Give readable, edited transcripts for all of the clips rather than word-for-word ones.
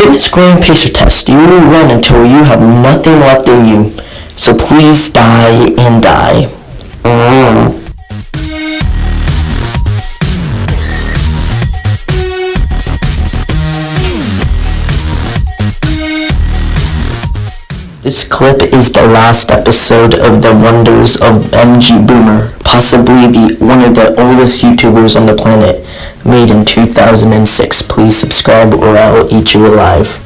fitness gram pacer test, you will run until you have nothing left in you. So please die and die. This clip is the last episode of The Wonders of Mgboomer, possibly one of the oldest YouTubers on the planet, made in 2006. Please subscribe or I'll eat you alive.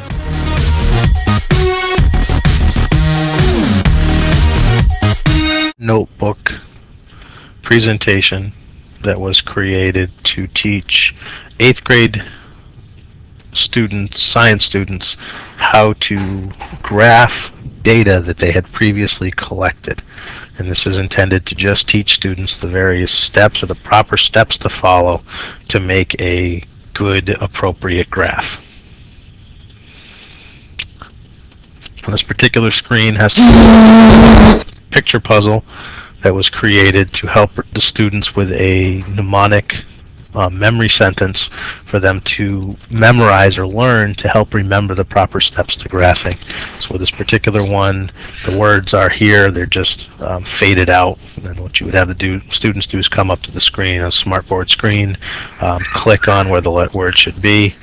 Notebook presentation that was created to teach 8th grade students, science students, how to graph data that they had previously collected. And this is intended to just teach students the various steps or the proper steps to follow to make a good, appropriate graph. And this particular screen has a picture puzzle that was created to help the students with a mnemonic memory sentence for them to memorize or learn to help remember the proper steps to graphing. So with this particular one, the words are here, they're just faded out, and what you would have the students do is come up to the screen, a smartboard screen, click on where the word should be,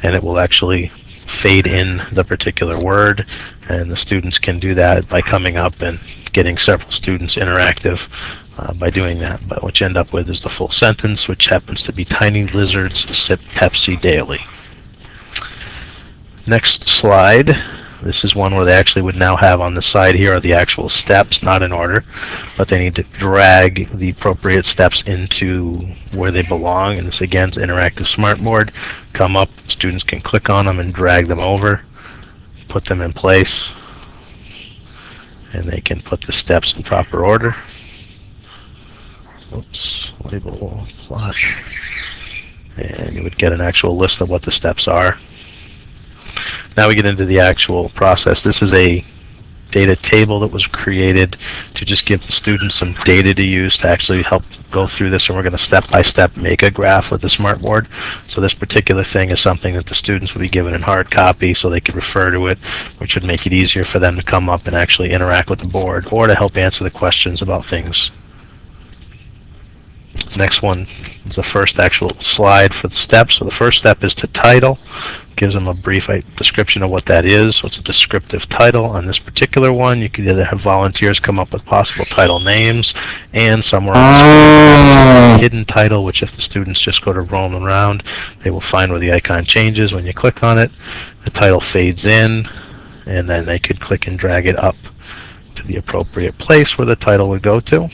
and it will actually fade in the particular word, and the students can do that by coming up and getting several students interactive by doing that. But what you end up with is the full sentence, which happens to be tiny lizards sip Pepsi daily. Next slide. This is one where they actually would now have on the side here are the actual steps, not in order, but they need to drag the appropriate steps into where they belong. And this again is interactive smartboard. Come up, students can click on them and drag them over, put them in place, and they can put the steps in proper order. Oops, label plot. And you would get an actual list of what the steps are. Now we get into the actual process. This is a data table that was created to just give the students some data to use to actually help go through this, and we're going to step by step make a graph with the smartboard. So this particular thing is something that the students will be given in hard copy so they can refer to it, which would make it easier for them to come up and actually interact with the board or to help answer the questions about things. Next one is the first actual slide for the steps. So the first step is to title. Gives them a brief description of what that is. So it's a descriptive title. On this particular one, you could either have volunteers come up with possible title names, and somewhere on the screen, hidden title, which if the students just go to roam around, they will find where the icon changes. When you click on it, the title fades in, and then they could click and drag it up to the appropriate place where the title would go to.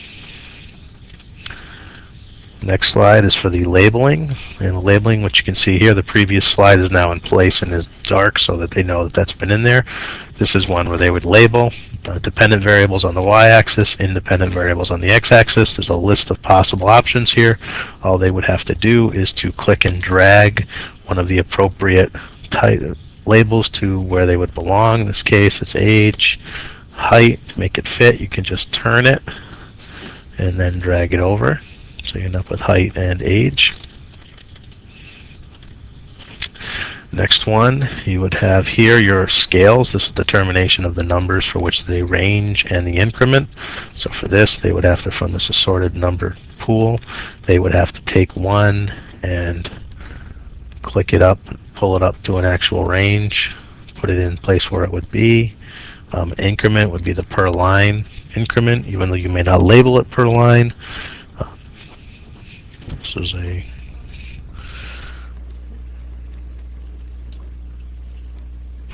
Next slide is for the labeling. And the labeling, which you can see here, the previous slide is now in place and is dark so that they know that that's been in there. This is one where they would label dependent variables on the y-axis, independent variables on the x-axis. There's a list of possible options here. All they would have to do is to click and drag one of the appropriate labels to where they would belong. In this case, it's age, height. To make it fit, you can just turn it and then drag it over. So you end up with height and age. Next one, you would have here your scales. This is determination of the numbers for which they range and the increment. So for this, they would have to, from this assorted number pool, they would have to take one and click it up, pull it up to an actual range, put it in place where it would be. Increment would be the per line increment, even though you may not label it per line. This is a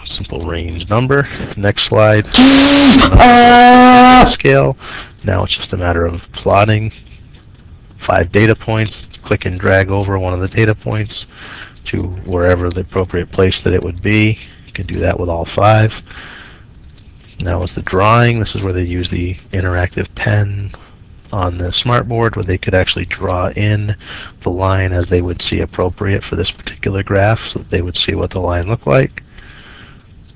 simple range number. Next slide. Scale. Now it's just a matter of plotting 5 data points. Click and drag over one of the data points to wherever the appropriate place that it would be. You can do that with all 5. Now is the drawing. This is where they use the interactive pen on the smartboard, where they could actually draw in the line as they would see appropriate for this particular graph, so that they would see what the line looked like.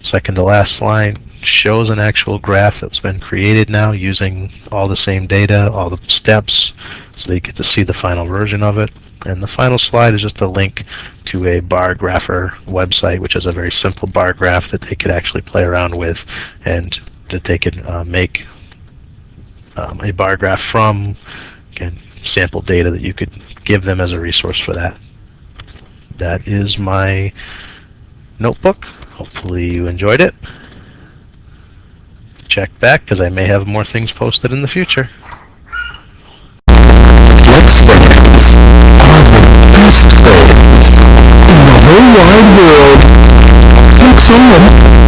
Second to last line shows an actual graph that's been created now using all the same data, all the steps, so they get to see the final version of it. And the final slide is just a link to a bar grapher website, which is a very simple bar graph that they could actually play around with, and that they could make a bar graph from, again, sample data that you could give them as a resource for that. That is my notebook. Hopefully you enjoyed it. Check back, because I may have more things posted in the future. Flex fans are the best fans in the whole wide world. Flex on!